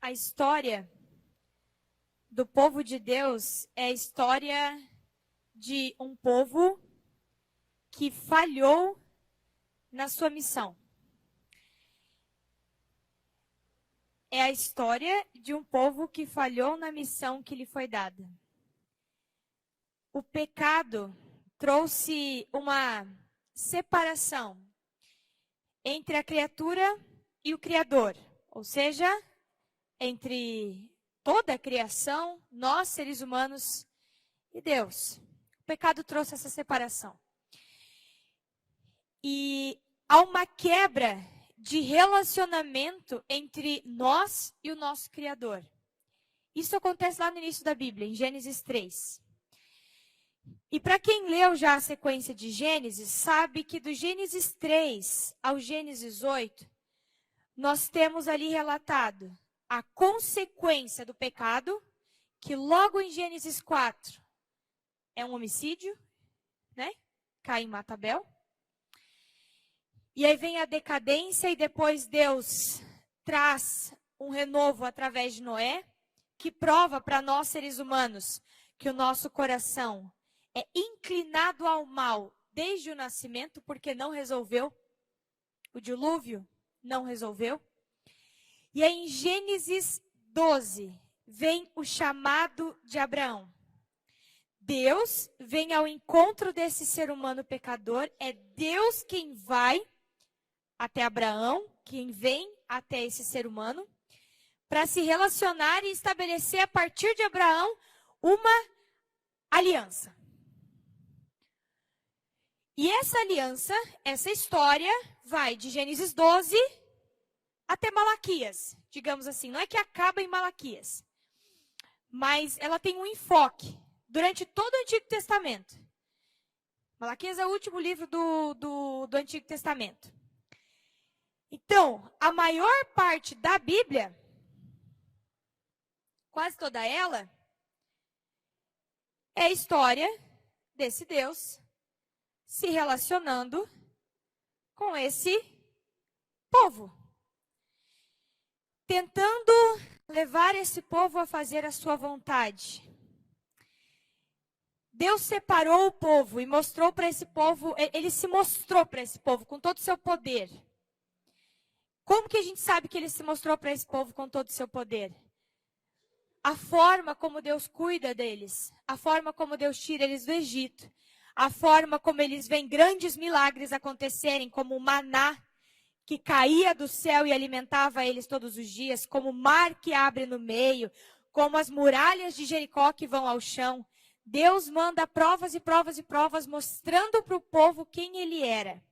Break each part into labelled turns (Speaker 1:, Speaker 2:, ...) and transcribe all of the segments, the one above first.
Speaker 1: A história do povo de Deus é a história de um povo que falhou na sua missão. É a história de um povo que falhou na missão que lhe foi dada. O pecado trouxe uma separação entre a criatura e o Criador, ou seja, entre toda a criação, nós seres humanos e Deus. O pecado trouxe essa separação. E há uma quebra de relacionamento entre nós e o nosso Criador. Isso acontece lá no início da Bíblia, em Gênesis 3. E para quem leu já a sequência de Gênesis, sabe que do Gênesis 3 ao Gênesis 8, nós temos ali relatado a consequência do pecado, que logo em Gênesis 4 é um homicídio, né? Caim mata Abel. E aí vem a decadência e depois Deus traz um renovo através de Noé, que prova para nós seres humanos que o nosso coração é inclinado ao mal desde o nascimento, porque não resolveu. O dilúvio não resolveu. E aí em Gênesis 12 vem o chamado de Abraão. Deus vem ao encontro desse ser humano pecador, é Deus quem vai até Abraão, quem vem até esse ser humano, para se relacionar e estabelecer a partir de Abraão uma aliança. E essa aliança, essa história, vai de Gênesis 12 até Malaquias, digamos assim. Não é que acaba em Malaquias, mas ela tem um enfoque durante todo o Antigo Testamento. Malaquias é o último livro do Antigo Testamento. Então, a maior parte da Bíblia, quase toda ela, é a história desse Deus se relacionando com esse povo, tentando levar esse povo a fazer a sua vontade. Deus separou o povo e mostrou para esse povo, ele se mostrou para esse povo com todo o seu poder. Como que a gente sabe que ele se mostrou para esse povo com todo o seu poder? A forma como Deus cuida deles, a forma como Deus tira eles do Egito, a forma como eles veem grandes milagres acontecerem, como o maná que caía do céu e alimentava eles todos os dias, como o mar que abre no meio, como as muralhas de Jericó que vão ao chão. Deus manda provas e provas e provas, mostrando para o povo quem ele era.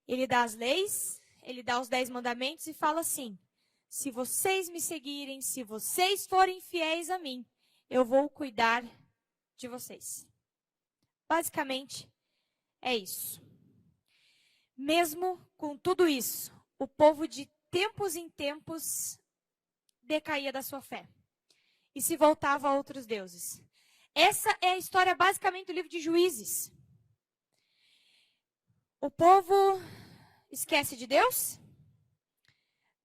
Speaker 1: Ele dá as leis, ele dá os 10 mandamentos e fala assim: se vocês me seguirem, se vocês forem fiéis a mim, eu vou cuidar de vocês. Basicamente, é isso. Mesmo com tudo isso, o povo de tempos em tempos decaía da sua fé e se voltava a outros deuses. Essa é a história basicamente do livro de Juízes. O povo esquece de Deus,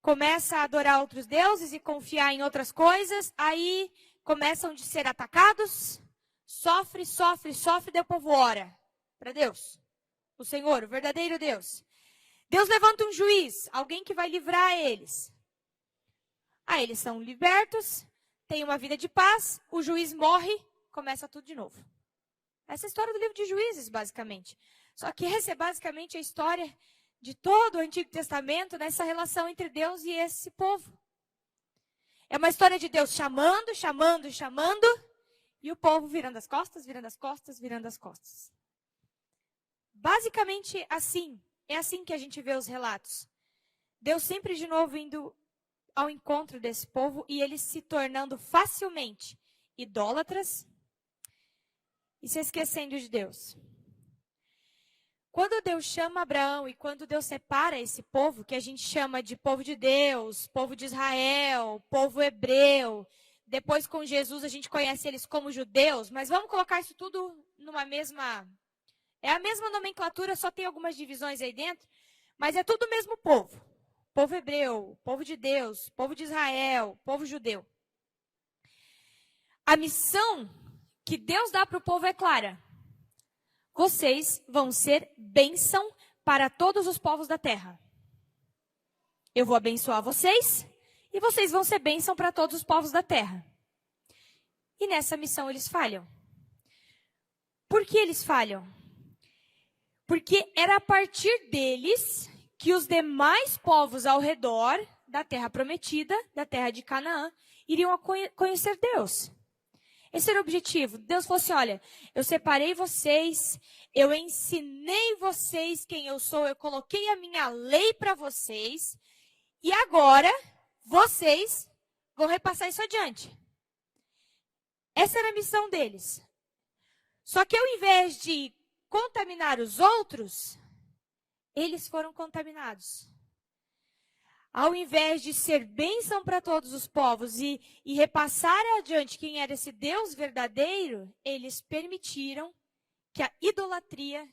Speaker 1: começa a adorar outros deuses e confiar em outras coisas, aí começam a ser atacados, sofre, daí o povo ora para Deus, o Senhor, o verdadeiro Deus. Deus levanta um juiz, alguém que vai livrar eles. Aí eles são libertos, têm uma vida de paz, o juiz morre, começa tudo de novo. Essa é a história do livro de Juízes, basicamente. Só que essa é basicamente a história de todo o Antigo Testamento, nessa relação entre Deus e esse povo. É uma história de Deus chamando, e o povo virando as costas. Basicamente assim, é assim que a gente vê os relatos. Deus sempre de novo indo ao encontro desse povo e eles se tornando facilmente idólatras e se esquecendo de Deus. Quando Deus chama Abraão e quando Deus separa esse povo, que a gente chama de povo de Deus, povo de Israel, povo hebreu, depois com Jesus a gente conhece eles como judeus, mas vamos colocar isso tudo numa mesma... É a mesma nomenclatura, só tem algumas divisões aí dentro, mas é tudo o mesmo povo. povo hebreu, povo de Deus, povo de Israel, povo judeu. A missão que Deus dá para o povo é clara. Vocês vão ser bênção para todos os povos da terra. Eu vou abençoar vocês e vocês vão ser bênção para todos os povos da terra. E nessa missão eles falham. Por que eles falham? Porque era a partir deles que os demais povos ao redor da terra prometida, da terra de Canaã, iriam conhecer Deus. Esse era o objetivo. Deus falou assim, olha, eu separei vocês, eu ensinei vocês quem eu sou, eu coloquei a minha lei para vocês, e agora vocês vão repassar isso adiante. Essa era a missão deles. Só que ao invés de contaminar os outros, eles foram contaminados. Ao invés de ser bênção para todos os povos e repassar adiante quem era esse Deus verdadeiro, eles permitiram que a idolatria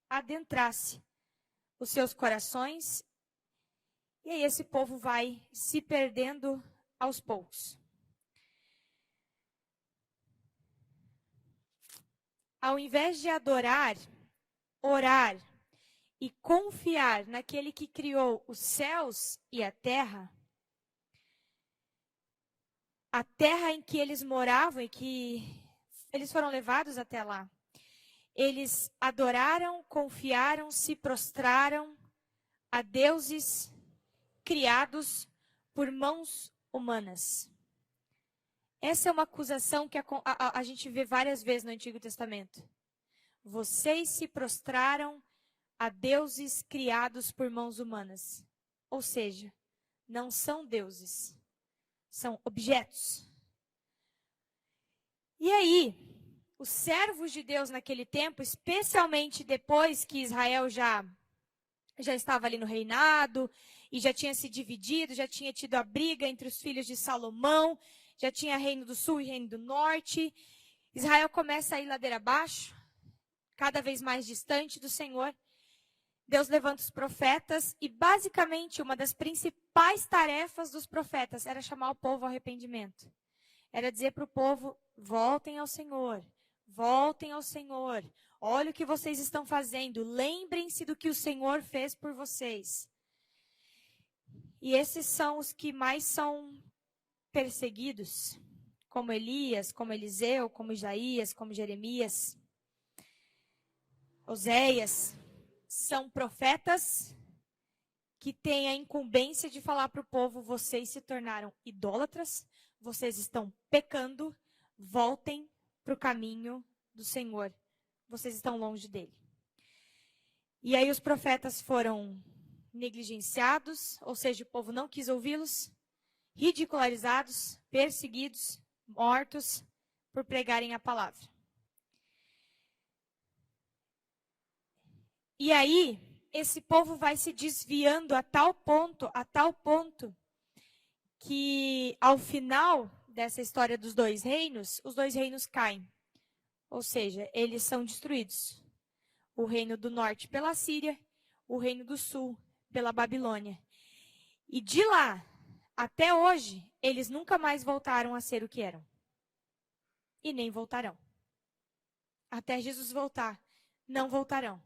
Speaker 1: adentrasse os seus corações. E aí esse povo vai se perdendo aos poucos. Ao invés de adorar, orar e confiar naquele que criou os céus e a terra em que eles moravam e que eles foram levados até lá, eles adoraram, confiaram, se prostraram a deuses criados por mãos humanas. Essa é uma acusação que a gente vê várias vezes no Antigo Testamento. Vocês se prostraram a deuses criados por mãos humanas. Ou seja, não são deuses, são objetos. E aí, os servos de Deus naquele tempo, especialmente depois que Israel já estava ali no reinado, e já tinha se dividido, já tinha tido a briga entre os filhos de Salomão, já tinha reino do sul e reino do norte. Israel começa a ir ladeira abaixo, cada vez mais distante do Senhor. Deus levanta os profetas e, basicamente, uma das principais tarefas dos profetas era chamar o povo ao arrependimento. Era dizer para o povo, voltem ao Senhor, olha o que vocês estão fazendo, lembrem-se do que o Senhor fez por vocês. E esses são os que mais são perseguidos, como Elias, como Eliseu, como Isaías, como Jeremias, Oséias. São profetas que têm a incumbência de falar para o povo, vocês se tornaram idólatras, vocês estão pecando, voltem para o caminho do Senhor, vocês estão longe dele. E aí os profetas foram negligenciados, ou seja, o povo não quis ouvi-los, ridicularizados, perseguidos, mortos por pregarem a palavra. E aí, esse povo vai se desviando a tal ponto, que ao final dessa história dos dois reinos, os dois reinos caem. Ou seja, eles são destruídos. O reino do norte pela Síria, o reino do sul pela Babilônia. E de lá até hoje, eles nunca mais voltaram a ser o que eram. E nem voltarão. Até Jesus voltar, não voltarão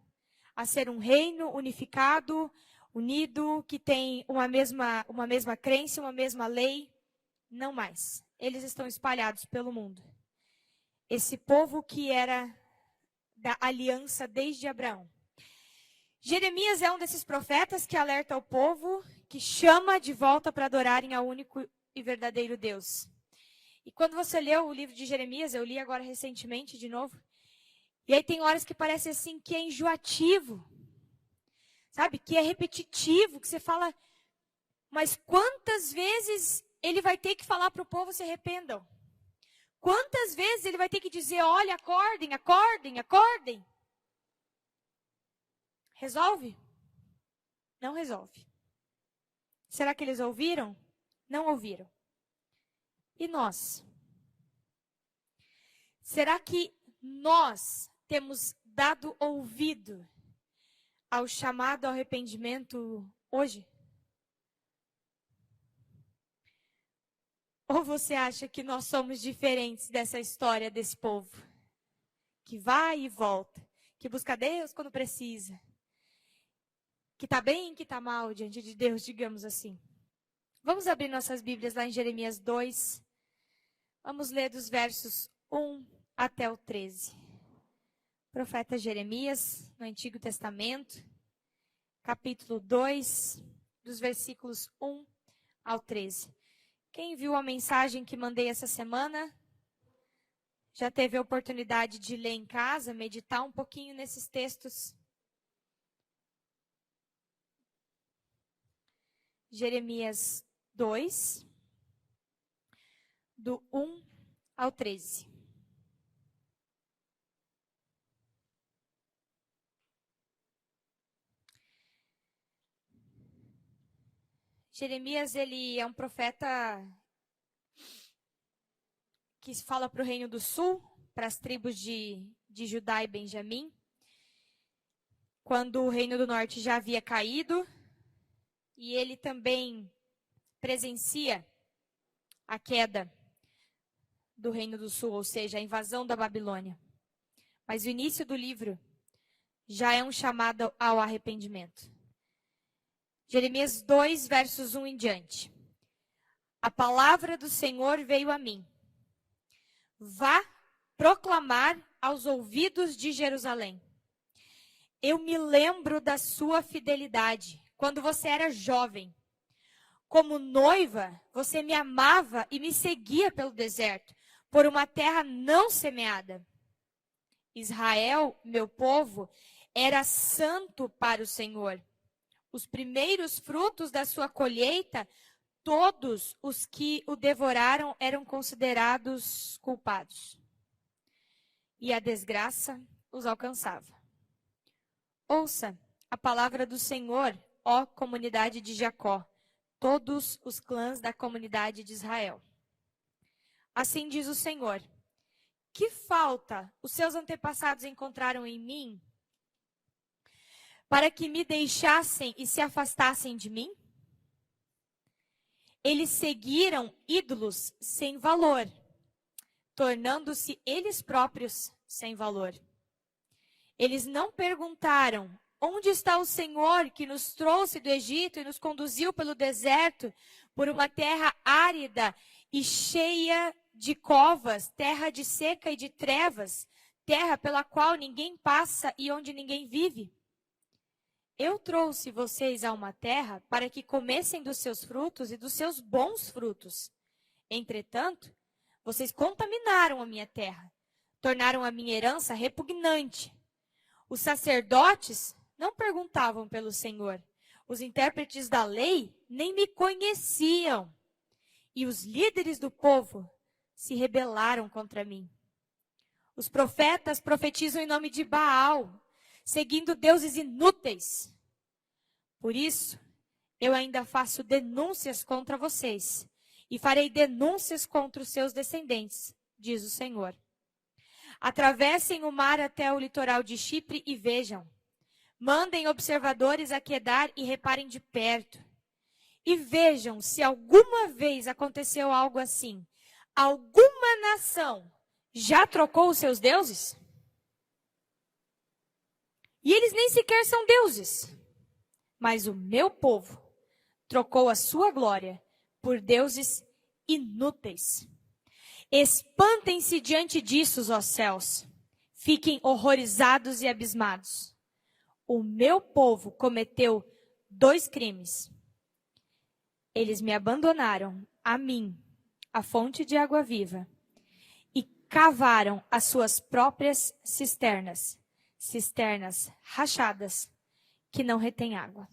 Speaker 1: a ser um reino unificado, unido, que tem uma mesma crença, uma mesma lei. Não mais. Eles estão espalhados pelo mundo. Esse povo que era da aliança desde Abraão. Jeremias é um desses profetas que alerta o povo, que chama de volta para adorarem ao único e verdadeiro Deus. E quando você leu o livro de Jeremias, eu li agora recentemente de novo, e aí tem horas que parece assim que é enjoativo, sabe? Que é repetitivo, que você fala, mas quantas vezes ele vai ter que falar para o povo se arrependam? Quantas vezes ele vai ter que dizer, olha, acordem, acordem, acordem? Resolve? Não resolve. Será que eles ouviram? Não ouviram. E nós? Será que nós temos dado ouvido ao chamado ao arrependimento hoje? Ou você acha que nós somos diferentes dessa história desse povo? Que vai e volta, que busca Deus quando precisa, que está bem, que está mal diante de Deus, digamos assim. Vamos abrir nossas Bíblias lá em Jeremias 2. Vamos ler dos versos 1 até o 13. Profeta Jeremias, no Antigo Testamento, capítulo 2, dos versículos 1 ao 13. Quem viu a mensagem que mandei essa semana, já teve a oportunidade de ler em casa, meditar um pouquinho nesses textos? Jeremias 2, do 1 ao 13. Jeremias, ele é um profeta que fala para o Reino do Sul, para as tribos de Judá e Benjamim, quando o Reino do Norte já havia caído, e ele também presencia a queda do Reino do Sul, ou seja, a invasão da Babilônia. Mas o início do livro já é um chamado ao arrependimento. Jeremias 2, versos 1 em diante. A palavra do Senhor veio a mim. Vá proclamar aos ouvidos de Jerusalém. Eu me lembro da sua fidelidade, quando você era jovem. Como noiva, você me amava e me seguia pelo deserto, por uma terra não semeada. Israel, meu povo, era santo para o Senhor. Os primeiros frutos da sua colheita, todos os que o devoraram eram considerados culpados. E a desgraça os alcançava. Ouça a palavra do Senhor, ó comunidade de Jacó, todos os clãs da comunidade de Israel. Assim diz o Senhor: que falta os seus antepassados encontraram em mim, para que me deixassem e se afastassem de mim? Eles seguiram ídolos sem valor, tornando-se eles próprios sem valor. Eles não perguntaram: onde está o Senhor que nos trouxe do Egito e nos conduziu pelo deserto, por uma terra árida e cheia de covas, terra de seca e de trevas, terra pela qual ninguém passa e onde ninguém vive? Eu trouxe vocês a uma terra para que comessem dos seus frutos e dos seus bons frutos. Entretanto, vocês contaminaram a minha terra, tornaram a minha herança repugnante. Os sacerdotes não perguntavam pelo Senhor. Os intérpretes da lei nem me conheciam. E os líderes do povo se rebelaram contra mim. Os profetas profetizam em nome de Baal, seguindo deuses inúteis. Por isso, eu ainda faço denúncias contra vocês e farei denúncias contra os seus descendentes, diz o Senhor. Atravessem o mar até o litoral de Chipre e vejam. Mandem observadores a Quedar e reparem de perto. E vejam se alguma vez aconteceu algo assim. Alguma nação já trocou os seus deuses? E eles nem sequer são deuses. Mas o meu povo trocou a sua glória por deuses inúteis. Espantem-se diante disso, ó céus. Fiquem horrorizados e abismados. O meu povo cometeu 2 crimes. Eles me abandonaram, a mim, a fonte de água viva, e cavaram as suas próprias cisternas, cisternas rachadas, que não retêm água.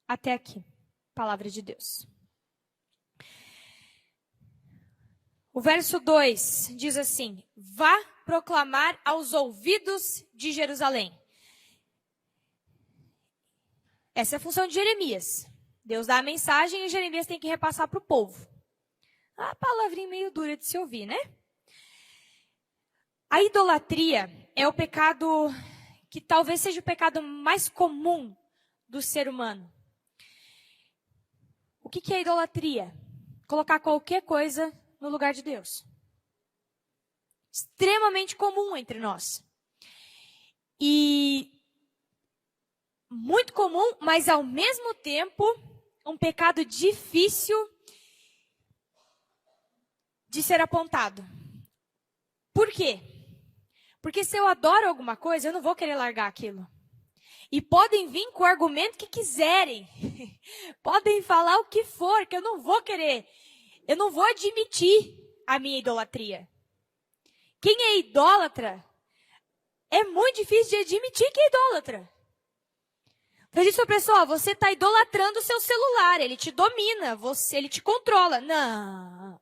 Speaker 1: Até aqui, palavra de Deus. O verso 2 diz assim: vá proclamar aos ouvidos de Jerusalém. Essa é a função de Jeremias. Deus dá a mensagem e Jeremias tem que repassar para o povo. A palavrinha meio dura de se ouvir, né? A idolatria é o pecado que talvez seja o pecado mais comum do ser humano. O que é idolatria? colocar qualquer coisa no lugar de Deus. Extremamente comum entre nós. E muito comum, mas ao mesmo tempo, um pecado difícil de ser apontado. Por quê? Porque se eu adoro alguma coisa, eu não vou querer largar aquilo. E podem vir com o argumento que quiserem. Podem falar o que for, que eu não vou querer. Eu não vou admitir a minha idolatria. Quem é idólatra, é muito difícil de admitir que é idólatra. Eu disse para a pessoa, você está idolatrando o seu celular, ele te domina, ele te controla. Não,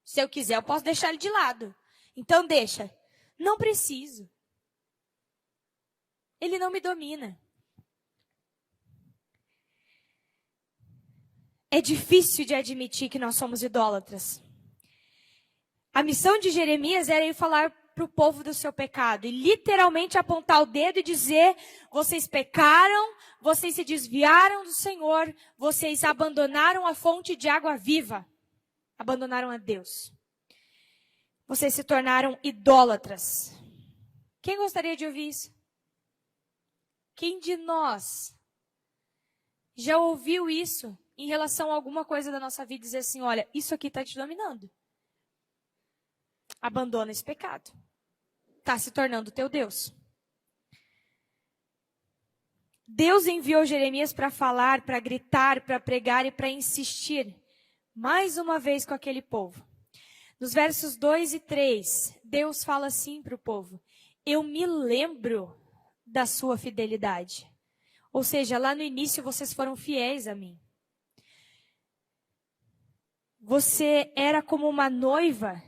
Speaker 1: se eu quiser eu posso deixar ele de lado. Então deixa. Não preciso. Ele não me domina. É difícil de admitir que nós somos idólatras. A missão de Jeremias era ir falar para o povo do seu pecado. E literalmente apontar o dedo e dizer, vocês pecaram, vocês se desviaram do Senhor, vocês abandonaram a fonte de água viva. Abandonaram a Deus. Vocês se tornaram idólatras. Quem gostaria de ouvir isso? Quem de nós já ouviu isso em relação a alguma coisa da nossa vida e dizer assim, olha, isso aqui está te dominando. Abandona esse pecado. Está se tornando teu Deus. Deus enviou Jeremias para falar, para gritar, para pregar e para insistir mais uma vez com aquele povo. Nos versos 2 e 3, Deus fala assim para o povo, eu me lembro da sua fidelidade. Ou seja, lá no início vocês foram fiéis a mim. Você era como uma noiva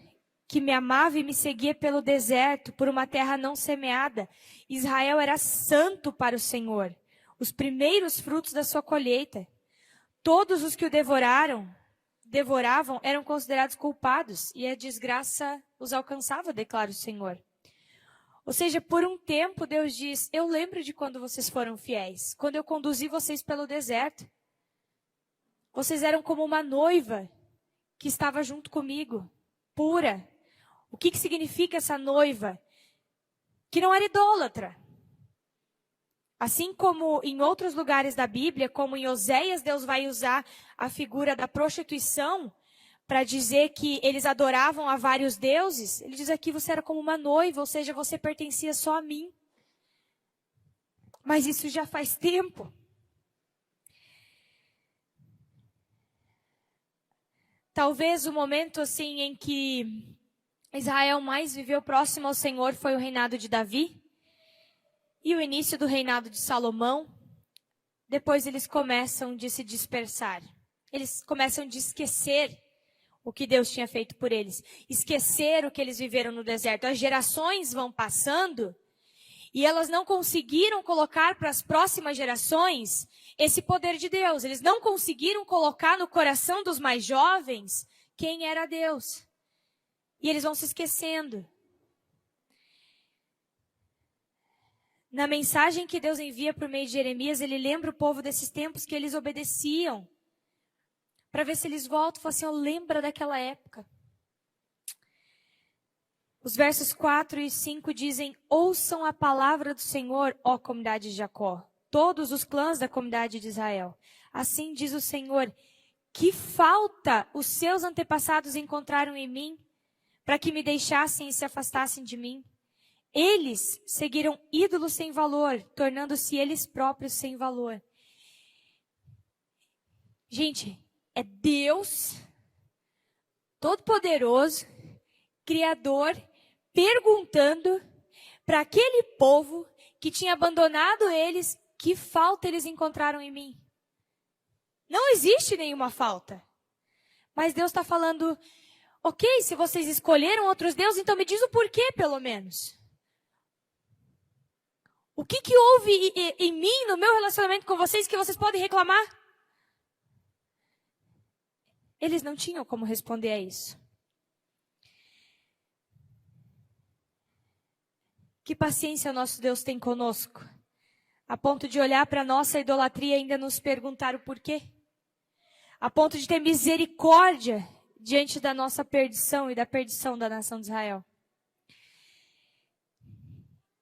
Speaker 1: que me amava e me seguia pelo deserto, por uma terra não semeada. Israel era santo para o Senhor, os primeiros frutos da sua colheita. Todos os que o devoravam eram considerados culpados, e a desgraça os alcançava, declara o Senhor. Ou seja, por um tempo Deus diz, eu lembro de quando vocês foram fiéis, quando eu conduzi vocês pelo deserto. Vocês eram como uma noiva que estava junto comigo, pura. O que significa essa noiva? Que não era idólatra. Assim como em outros lugares da Bíblia, como em Oséias, Deus vai usar a figura da prostituição para dizer que eles adoravam a vários deuses. Ele diz aqui, você era como uma noiva, ou seja, você pertencia só a mim. Mas isso já faz tempo. Talvez o momento assim em que Israel mais viveu próximo ao Senhor foi o reinado de Davi e o início do reinado de Salomão. Depois eles começam de se dispersar. Eles começam de esquecer o que Deus tinha feito por eles. Esquecer o que eles viveram no deserto. As gerações vão passando e elas não conseguiram colocar para as próximas gerações esse poder de Deus. Eles não conseguiram colocar no coração dos mais jovens quem era Deus. E eles vão se esquecendo. Na mensagem que Deus envia por meio de Jeremias, ele lembra o povo desses tempos que eles obedeciam. Para ver se eles voltam e falam assim, lembra daquela época. Os versos 4 e 5 dizem, ouçam a palavra do Senhor, ó comunidade de Jacó, todos os clãs da comunidade de Israel. Assim diz o Senhor, que falta os seus antepassados encontraram em mim, para que me deixassem e se afastassem de mim. Eles seguiram ídolos sem valor, tornando-se eles próprios sem valor. Gente, é Deus, Todo-Poderoso, Criador, perguntando para aquele povo que tinha abandonado eles, que falta eles encontraram em mim. Não existe nenhuma falta. Mas Deus está falando, ok, se vocês escolheram outros deuses, então me diz o porquê, pelo menos. O que houve em mim, no meu relacionamento com vocês, que vocês podem reclamar? Eles não tinham como responder a isso. Que paciência o nosso Deus tem conosco, a ponto de olhar para a nossa idolatria e ainda nos perguntar o porquê. A ponto de ter misericórdia diante da nossa perdição e da perdição da nação de Israel.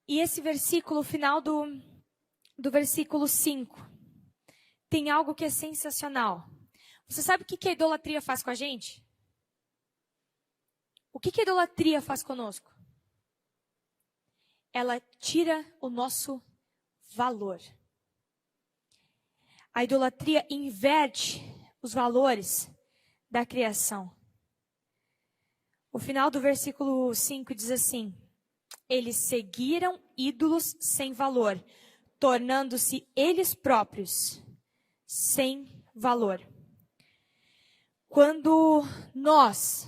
Speaker 1: E esse versículo, final do versículo 5, tem algo que é sensacional. Você sabe o que a idolatria faz com a gente? O que a idolatria faz conosco? Ela tira o nosso valor. A idolatria inverte os valores da criação. O final do versículo 5 diz assim: eles seguiram ídolos sem valor, tornando-se eles próprios sem valor. Quando nós,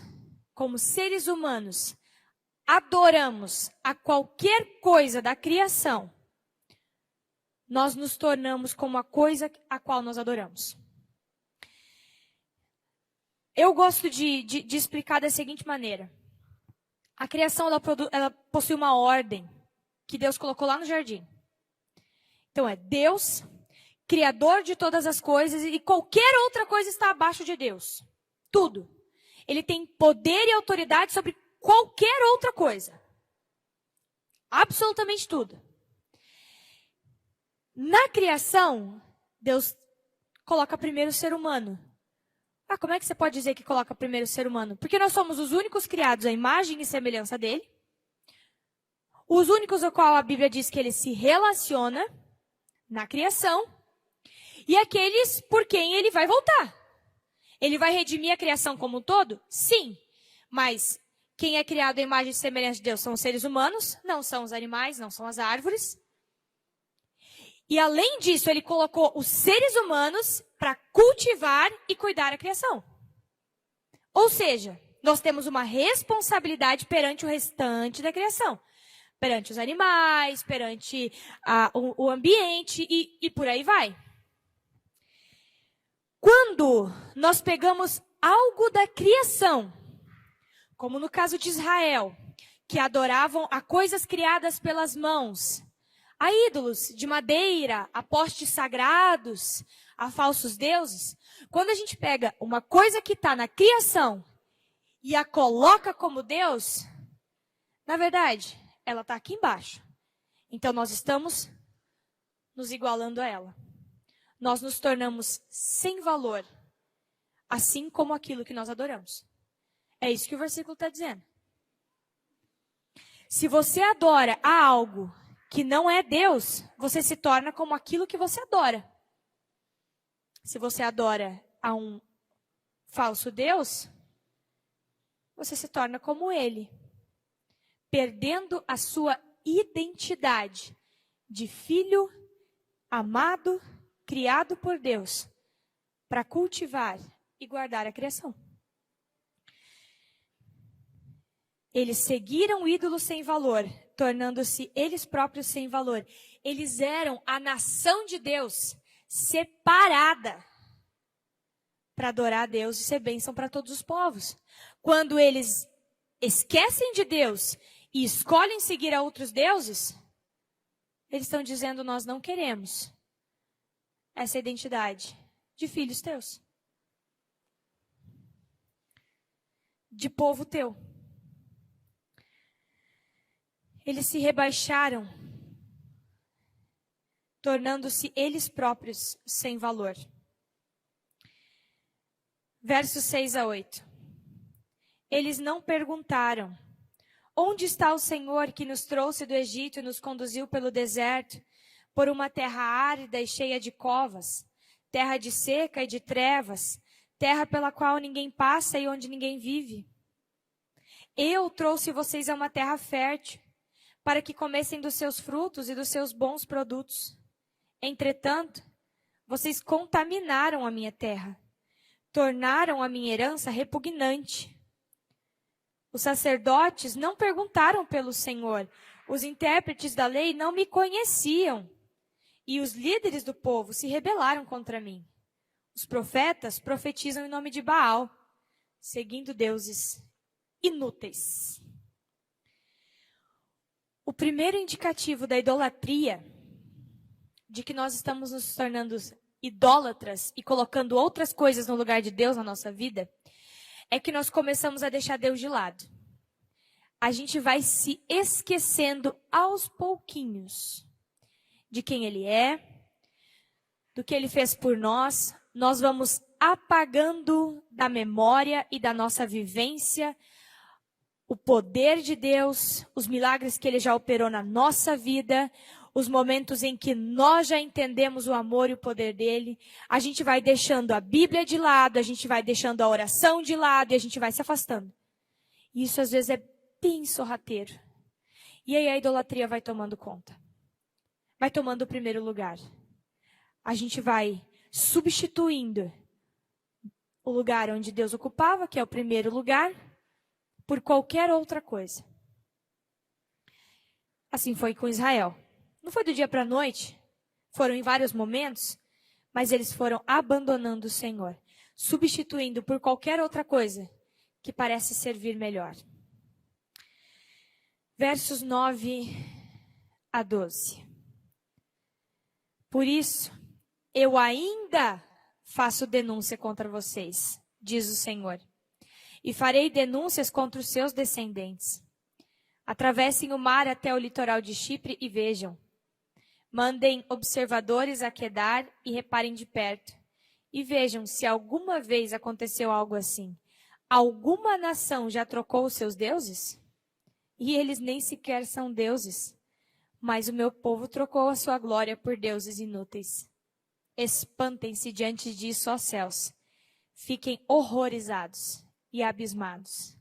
Speaker 1: como seres humanos, adoramos a qualquer coisa da criação, nós nos tornamos como a coisa a qual nós adoramos. Eu gosto de explicar da seguinte maneira. A criação ela possui uma ordem que Deus colocou lá no jardim. Então é Deus, criador de todas as coisas, e qualquer outra coisa está abaixo de Deus. Tudo. Ele tem poder e autoridade sobre qualquer outra coisa. Absolutamente tudo. Na criação, Deus coloca primeiro o ser humano. Ah, como é que você pode dizer que coloca primeiro o ser humano? Porque nós somos os únicos criados à imagem e semelhança dele. Os únicos ao qual a Bíblia diz que ele se relaciona na criação. E aqueles por quem ele vai voltar. Ele vai redimir a criação como um todo? Sim. Mas quem é criado à imagem e semelhança de Deus são os seres humanos, não são os animais, não são as árvores. E além disso, ele colocou os seres humanos para cultivar e cuidar da criação. Ou seja, nós temos uma responsabilidade perante o restante da criação. Perante os animais, perante o ambiente e por aí vai. Quando nós pegamos algo da criação, como no caso de Israel, que adoravam a coisas criadas pelas mãos, a ídolos de madeira, a postes sagrados, a falsos deuses. Quando a gente pega uma coisa que está na criação e a coloca como Deus, na verdade, ela está aqui embaixo. Então nós estamos nos igualando a ela. Nós nos tornamos sem valor, assim como aquilo que nós adoramos. É isso que o versículo está dizendo. Se você adora a algo que não é Deus, você se torna como aquilo que você adora. Se você adora a um falso Deus, você se torna como ele, perdendo a sua identidade de filho amado, criado por Deus, para cultivar e guardar a criação. Eles seguiram ídolos sem valor, tornando-se eles próprios sem valor. Eles eram a nação de Deus, separada para adorar a Deus e ser bênção para todos os povos. Quando eles esquecem de Deus e escolhem seguir a outros deuses, eles estão dizendo: nós não queremos essa identidade de filhos teus, de povo teu. Eles se rebaixaram, tornando-se eles próprios sem valor. Versos 6 a 8. Eles não perguntaram: onde está o Senhor que nos trouxe do Egito e nos conduziu pelo deserto, por uma terra árida e cheia de covas, terra de seca e de trevas, terra pela qual ninguém passa e onde ninguém vive? Eu trouxe vocês a uma terra fértil, para que comessem dos seus frutos e dos seus bons produtos. Entretanto, vocês contaminaram a minha terra, tornaram a minha herança repugnante. Os sacerdotes não perguntaram pelo Senhor, os intérpretes da lei não me conheciam, e os líderes do povo se rebelaram contra mim. Os profetas profetizam em nome de Baal, seguindo deuses inúteis. O primeiro indicativo da idolatria, de que nós estamos nos tornando idólatras e colocando outras coisas no lugar de Deus na nossa vida, é que nós começamos a deixar Deus de lado. A gente vai se esquecendo aos pouquinhos de quem Ele é, do que Ele fez por nós. Nós vamos apagando da memória e da nossa vivência o poder de Deus, os milagres que Ele já operou na nossa vida, os momentos em que nós já entendemos o amor e o poder dEle. A gente vai deixando a Bíblia de lado, a gente vai deixando a oração de lado e a gente vai se afastando. E isso às vezes é bem sorrateiro. E aí a idolatria vai tomando conta. Vai tomando o primeiro lugar. A gente vai substituindo o lugar onde Deus ocupava, que é o primeiro lugar, por qualquer outra coisa. Assim foi com Israel. Não foi do dia para a noite, foram em vários momentos, mas eles foram abandonando o Senhor, substituindo por qualquer outra coisa que parece servir melhor. Versos 9 a 12. Por isso, eu ainda faço denúncia contra vocês, diz o Senhor, e farei denúncias contra os seus descendentes. Atravessem o mar até o litoral de Chipre e vejam. Mandem observadores a Quedar e reparem de perto. E vejam se alguma vez aconteceu algo assim. Alguma nação já trocou os seus deuses? E eles nem sequer são deuses. Mas o meu povo trocou a sua glória por deuses inúteis. Espantem-se diante disso, ó céus. Fiquem horrorizados e abismados.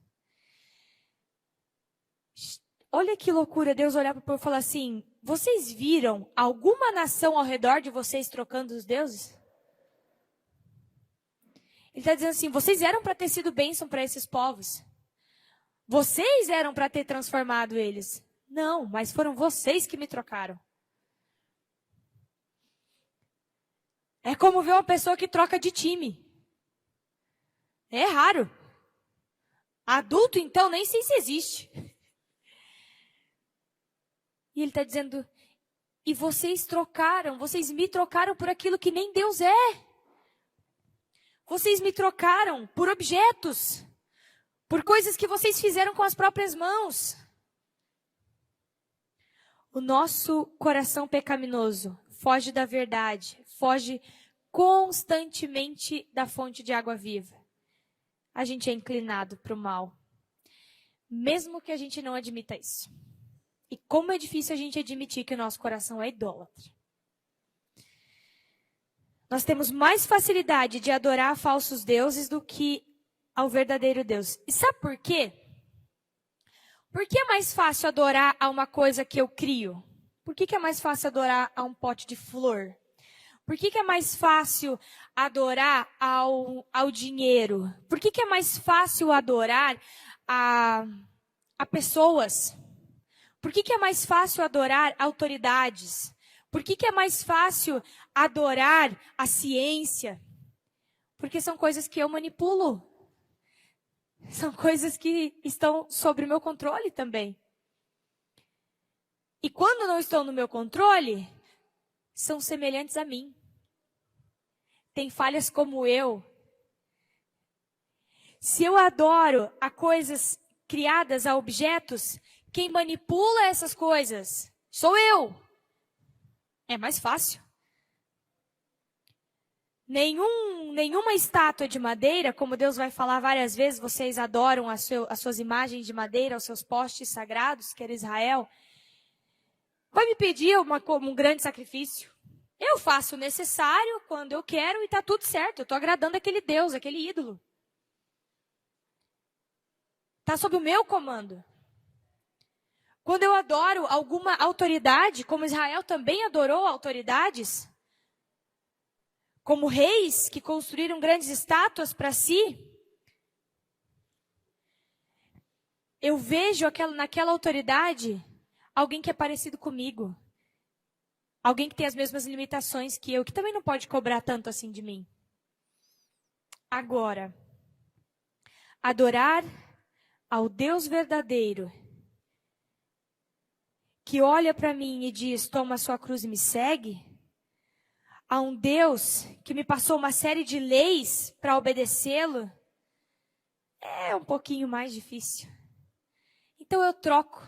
Speaker 1: Olha que loucura Deus olhar para o povo e falar assim: vocês viram alguma nação ao redor de vocês trocando os deuses? Ele está dizendo assim: vocês eram para ter sido bênção para esses povos. Vocês eram para ter transformado eles. Não, mas foram vocês que me trocaram. É como ver uma pessoa que troca de time. É raro. Adulto, então, nem sei se existe. E ele está dizendo: e vocês me trocaram por aquilo que nem Deus é. Vocês me trocaram por objetos, por coisas que vocês fizeram com as próprias mãos. O nosso coração pecaminoso foge da verdade, foge constantemente da fonte de água viva. A gente é inclinado para o mal, mesmo que a gente não admita isso. E como é difícil a gente admitir que o nosso coração é idólatra. Nós temos mais facilidade de adorar falsos deuses do que ao verdadeiro Deus. E sabe por quê? Por que é mais fácil adorar a uma coisa que eu crio? Por que é mais fácil adorar a um pote de flor? Por que é mais fácil adorar ao dinheiro? Por que é mais fácil adorar a pessoas? Por que é mais fácil adorar autoridades? Por que é mais fácil adorar a ciência? Porque são coisas que eu manipulo. São coisas que estão sob o meu controle também. E quando não estão no meu controle, são semelhantes a mim. Tem falhas como eu. Se eu adoro a coisas criadas, a objetos, quem manipula essas coisas sou eu. É mais fácil. Nenhuma estátua de madeira, como Deus vai falar várias vezes, vocês adoram as suas imagens de madeira, os seus postes sagrados, que era Israel, vai me pedir um grande sacrifício. Eu faço o necessário quando eu quero e está tudo certo. Eu estou agradando aquele Deus, aquele ídolo. Está sob o meu comando. Quando eu adoro alguma autoridade, como Israel também adorou autoridades, como reis que construíram grandes estátuas para si, eu vejo naquela autoridade alguém que é parecido comigo. Alguém que tem as mesmas limitações que eu, que também não pode cobrar tanto assim de mim. Agora, adorar ao Deus verdadeiro, que olha para mim e diz: toma a sua cruz e me segue, a um Deus que me passou uma série de leis para obedecê-lo, é um pouquinho mais difícil. Então eu troco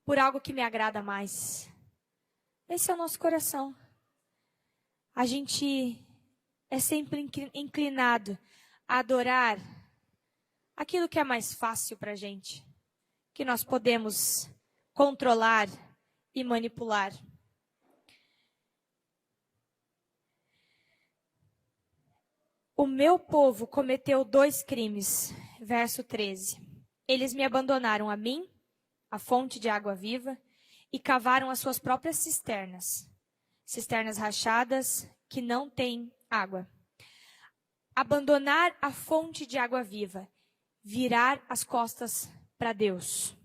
Speaker 1: por algo que me agrada mais. Esse é o nosso coração. A gente é sempre inclinado a adorar aquilo que é mais fácil para a gente, que nós podemos controlar e manipular. O meu povo cometeu 2 crimes, verso 13. Eles me abandonaram a mim, a fonte de água viva, e cavaram as suas próprias cisternas. Cisternas rachadas que não têm água. Abandonar a fonte de água viva. Virar as costas para Deus.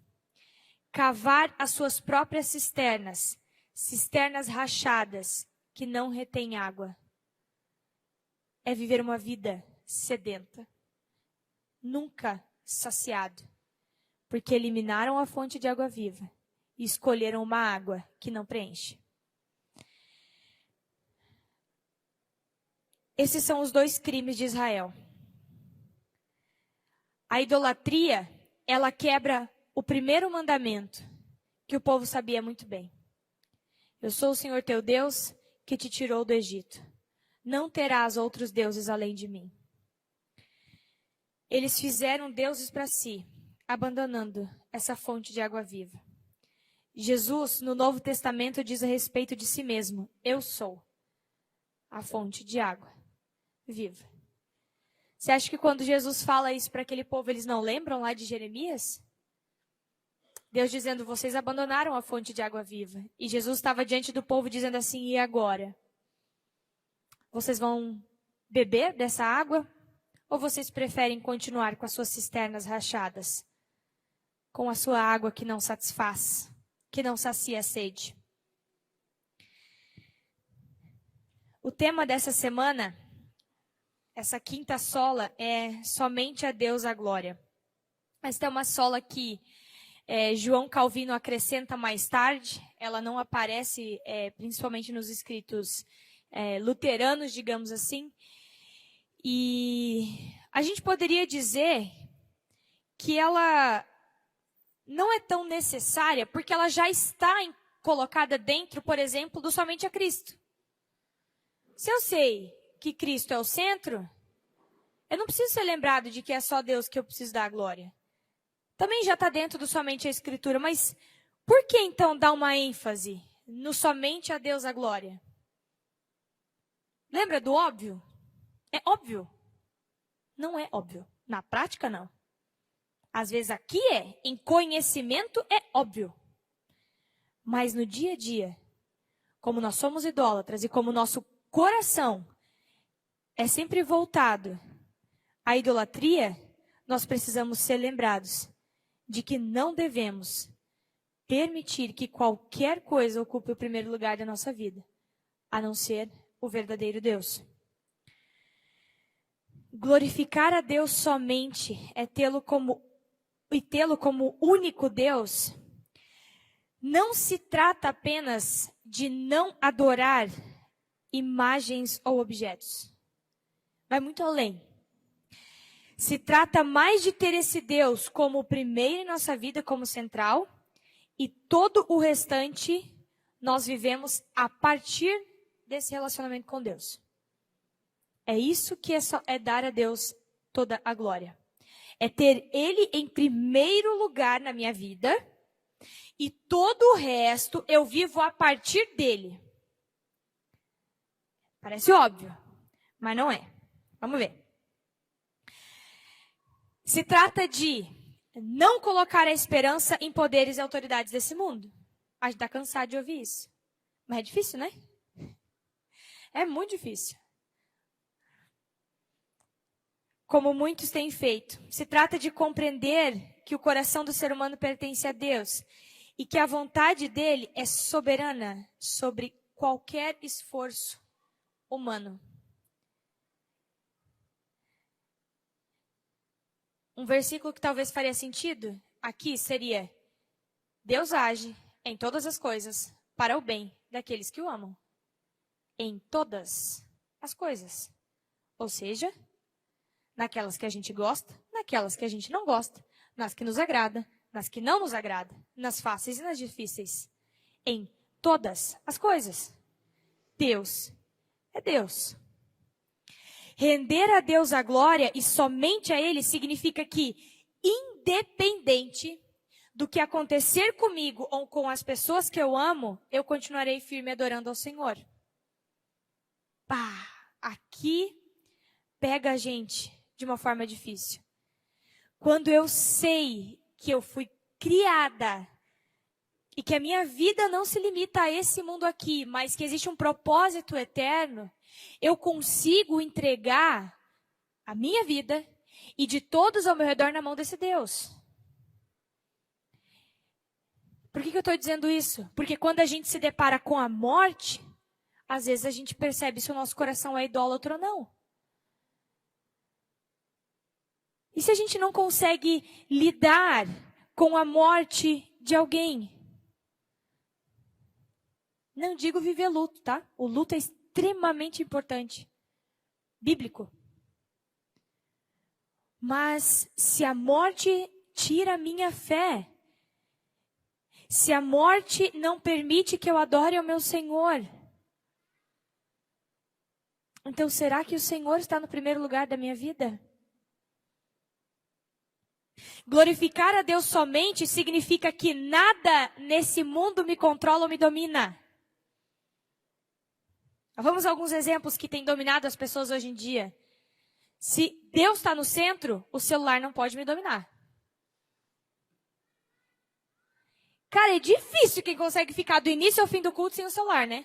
Speaker 1: Cavar as suas próprias cisternas. Cisternas rachadas que não retêm água. É viver uma vida sedenta. Nunca saciado. Porque eliminaram a fonte de água viva. E escolheram uma água que não preenche. Esses são os 2 crimes de Israel. A idolatria, ela quebra o primeiro mandamento, que o povo sabia muito bem. Eu sou o Senhor teu Deus, que te tirou do Egito. Não terás outros deuses além de mim. Eles fizeram deuses para si, abandonando essa fonte de água viva. Jesus, no Novo Testamento, diz a respeito de si mesmo: eu sou a fonte de água viva. Você acha que quando Jesus fala isso para aquele povo, eles não lembram lá de Jeremias? Deus dizendo, vocês abandonaram a fonte de água viva. E Jesus estava diante do povo dizendo assim, e agora? Vocês vão beber dessa água? Ou vocês preferem continuar com as suas cisternas rachadas? Com a sua água que não satisfaz, que não sacia a sede? O tema dessa semana, essa quinta sola, é somente a Deus a glória. Esta é uma sola que João Calvino acrescenta mais tarde. Ela não aparece principalmente nos escritos luteranos, digamos assim. E a gente poderia dizer que ela não é tão necessária, porque ela já está colocada dentro, por exemplo, do somente a Cristo. Se eu sei que Cristo é o centro, eu não preciso ser lembrado de que é só Deus que eu preciso dar a glória. Também já está dentro do somente a Escritura, mas por que então dar uma ênfase no somente a Deus a glória? Lembra do óbvio? É óbvio. Não é óbvio. Na prática, não. Às vezes aqui em conhecimento é óbvio. Mas no dia a dia, como nós somos idólatras e como nosso coração é sempre voltado à idolatria, nós precisamos ser lembrados de que não devemos permitir que qualquer coisa ocupe o primeiro lugar da nossa vida, a não ser o verdadeiro Deus. Glorificar a Deus somente é tê-lo como único Deus. Não se trata apenas de não adorar imagens ou objetos. Vai muito além. Se trata mais de ter esse Deus como o primeiro em nossa vida, como central, e todo o restante nós vivemos a partir desse relacionamento com Deus. É isso que é dar a Deus toda a glória. É ter Ele em primeiro lugar na minha vida, e todo o resto eu vivo a partir dele. Parece óbvio, mas não é. Vamos ver. Se trata de não colocar a esperança em poderes e autoridades desse mundo. A gente está cansado de ouvir isso. Mas é difícil, né? É muito difícil. Como muitos têm feito. Se trata de compreender que o coração do ser humano pertence a Deus e que a vontade dele é soberana sobre qualquer esforço humano. Um versículo que talvez faria sentido aqui seria: Deus age em todas as coisas para o bem daqueles que o amam. Em todas as coisas. Ou seja, naquelas que a gente gosta, naquelas que a gente não gosta, nas que nos agrada, nas que não nos agrada, nas fáceis e nas difíceis. Em todas as coisas. Deus é Deus. Render a Deus a glória e somente a Ele significa que, independente do que acontecer comigo ou com as pessoas que eu amo, eu continuarei firme adorando ao Senhor. Pá, aqui pega a gente de uma forma difícil. Quando eu sei que eu fui criada e que a minha vida não se limita a esse mundo aqui, mas que existe um propósito eterno, eu consigo entregar a minha vida e de todos ao meu redor na mão desse Deus. Por que eu estou dizendo isso? Porque quando a gente se depara com a morte, às vezes a gente percebe se o nosso coração é idólatra ou não. E se a gente não consegue lidar com a morte de alguém? Não digo viver luto, tá? O luto é extremamente importante. Bíblico. Mas se a morte tira a minha fé, se a morte não permite que eu adore ao meu Senhor, então será que o Senhor está no primeiro lugar da minha vida? Glorificar a Deus somente significa que nada nesse mundo me controla ou me domina. Vamos a alguns exemplos que têm dominado as pessoas hoje em dia. Se Deus está no centro, o celular não pode me dominar. Cara, é difícil quem consegue ficar do início ao fim do culto sem o celular, né?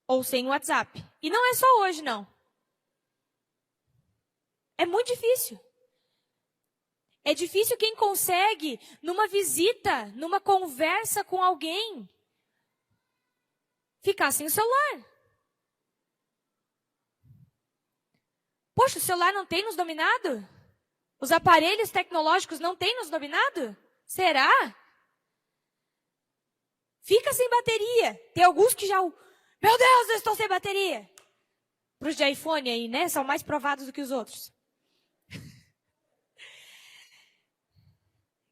Speaker 1: Ou sem o WhatsApp. E não é só hoje, não. É muito difícil. É difícil quem consegue, numa visita, numa conversa com alguém, ficar sem o celular. Poxa, o celular não tem nos dominado? Os aparelhos tecnológicos não têm nos dominado? Será? Fica sem bateria. Tem alguns que já... Meu Deus, eu estou sem bateria. Para os de iPhone aí, né? São mais provados do que os outros.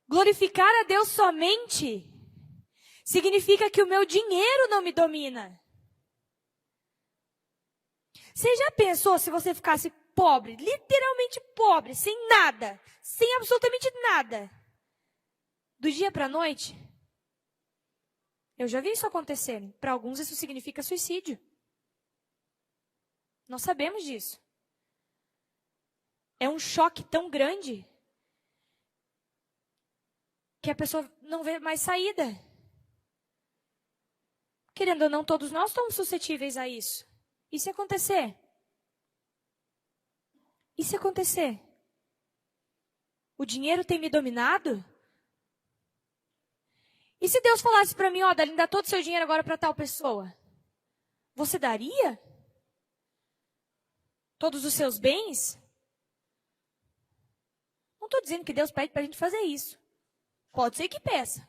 Speaker 1: Glorificar a Deus somente significa que o meu dinheiro não me domina. Você já pensou se você ficasse pobre, literalmente pobre, sem nada, sem absolutamente nada, do dia para a noite? Eu já vi isso acontecer. Para alguns isso significa suicídio. Nós sabemos disso. É um choque tão grande que a pessoa não vê mais saída. Querendo ou não, todos nós estamos suscetíveis a isso. E se acontecer? E se acontecer? O dinheiro tem me dominado? E se Deus falasse para mim, ó, Daline, dá todo o seu dinheiro agora para tal pessoa? Você daria? Todos os seus bens? Não estou dizendo que Deus pede para a gente fazer isso. Pode ser que peça.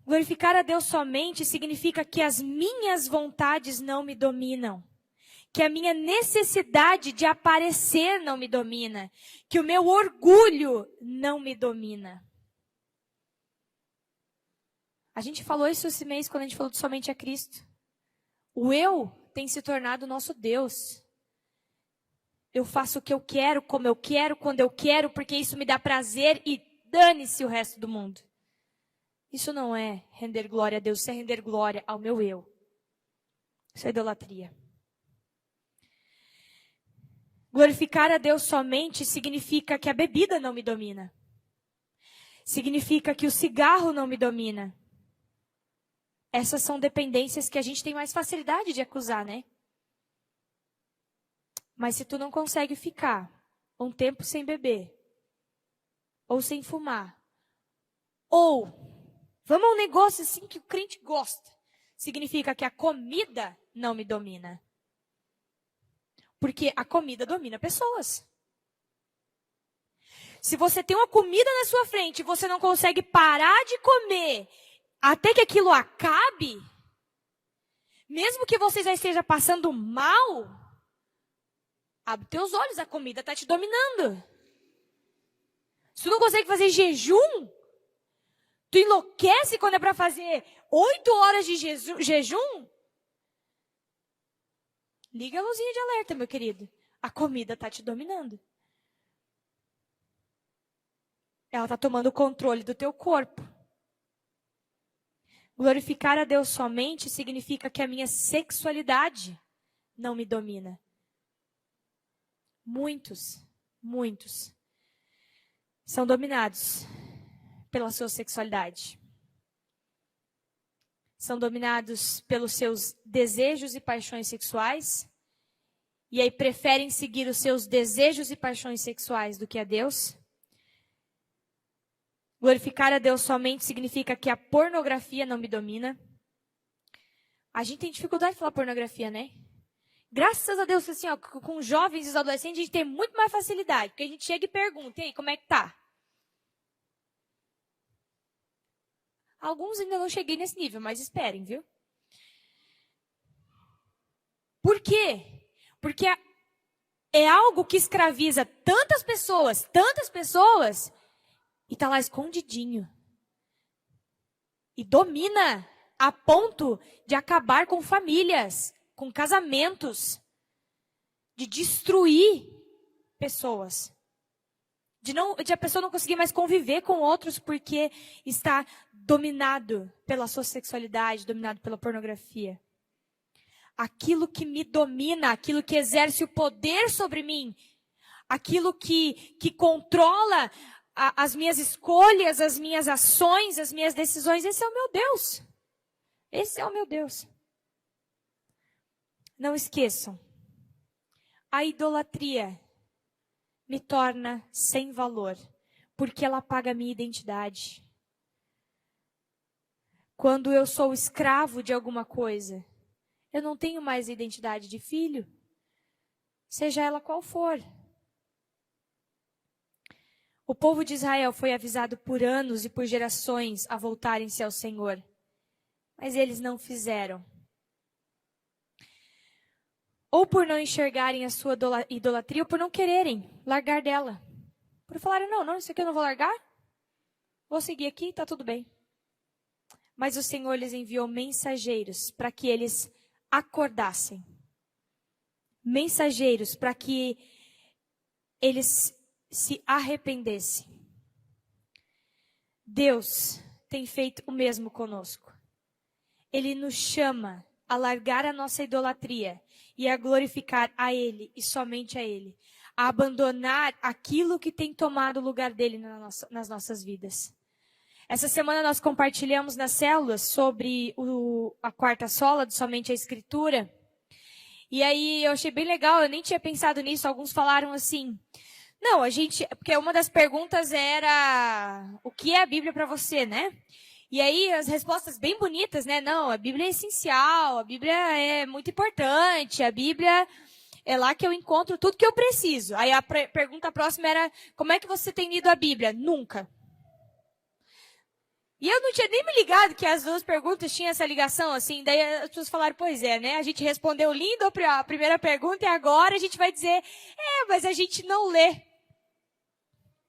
Speaker 1: Glorificar a Deus somente significa que as minhas vontades não me dominam. Que a minha necessidade de aparecer não me domina. Que o meu orgulho não me domina. A gente falou isso esse mês quando a gente falou de somente a Cristo. O eu tem se tornado o nosso Deus. Eu faço o que eu quero, como eu quero, quando eu quero, porque isso me dá prazer e dane-se o resto do mundo. Isso não é render glória a Deus, isso é render glória ao meu eu. Isso é idolatria. Glorificar a Deus somente significa que a bebida não me domina. Significa que o cigarro não me domina. Essas são dependências que a gente tem mais facilidade de acusar, né? Mas se tu não consegue ficar um tempo sem beber, ou sem fumar, ou vamos a um negócio assim que o crente gosta, significa que a comida não me domina. Porque a comida domina pessoas. Se você tem uma comida na sua frente e você não consegue parar de comer até que aquilo acabe, Mesmo que você já esteja passando mal, abre teus olhos, a comida está te dominando. Se tu não consegue fazer jejum, tu enlouquece quando é para fazer 8 horas de jejum. Liga a luzinha de alerta, meu querido. A comida está te dominando. Ela está tomando o controle do teu corpo. Glorificar a Deus somente significa que a minha sexualidade não me domina. Muitos são dominados pela sua sexualidade. São dominados pelos seus desejos e paixões sexuais. E aí preferem seguir os seus desejos e paixões sexuais do que a Deus. Glorificar a Deus somente significa que a pornografia não me domina. A gente tem dificuldade de falar pornografia, né? Graças a Deus, assim, ó, com jovens e os adolescentes, a gente tem muito mais facilidade. Porque a gente chega e pergunta, e aí, como é que tá? Alguns ainda não cheguei nesse nível, mas esperem, viu? Por quê? Porque é algo que escraviza tantas pessoas, e tá lá escondidinho. E domina a ponto de acabar com famílias, com casamentos, de destruir pessoas. De a pessoa não conseguir mais conviver com outros porque está dominado pela sua sexualidade, dominado pela pornografia. Aquilo que me domina, aquilo que exerce o poder sobre mim, aquilo que controla as minhas escolhas, as minhas ações, as minhas decisões, esse é o meu Deus. Esse é o meu Deus. Não esqueçam, a idolatria me torna sem valor, porque ela apaga a minha identidade. Quando eu sou escravo de alguma coisa, eu não tenho mais a identidade de filho, seja ela qual for. O povo de Israel foi avisado por anos e por gerações a voltarem-se ao Senhor, mas eles não fizeram. Ou por não enxergarem a sua idolatria, ou por não quererem largar dela. Por falarem, não, isso aqui eu não vou largar. Vou seguir aqui, tá tudo bem. Mas o Senhor lhes enviou mensageiros para que eles acordassem. Mensageiros para que eles se arrependessem. Deus tem feito o mesmo conosco. Ele nos chama a largar a nossa idolatria e a glorificar a Ele e somente a Ele. A abandonar aquilo que tem tomado o lugar dEle nas nossas vidas. Essa semana nós compartilhamos nas células sobre a quarta sola, de somente a Escritura. E aí eu achei bem legal, eu nem tinha pensado nisso. Alguns falaram assim, não, porque uma das perguntas era, o que é a Bíblia para você, né? E aí as respostas bem bonitas, né? Não, a Bíblia é essencial, a Bíblia é muito importante, a Bíblia é lá que eu encontro tudo que eu preciso. Aí a pergunta próxima era, como é que você tem lido a Bíblia? Nunca. E eu não tinha nem me ligado que as duas perguntas tinham essa ligação, assim. Daí as pessoas falaram, pois é, né? A gente respondeu lindo a primeira pergunta e agora a gente vai dizer, mas a gente não lê.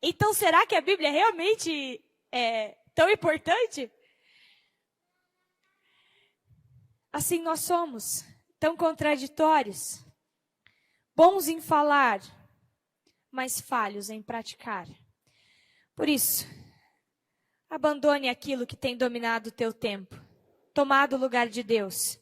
Speaker 1: Então, será que a Bíblia realmente é tão importante? Assim nós somos, tão contraditórios, bons em falar, mas falhos em praticar. Por isso, abandone aquilo que tem dominado o teu tempo, tomado o lugar de Deus,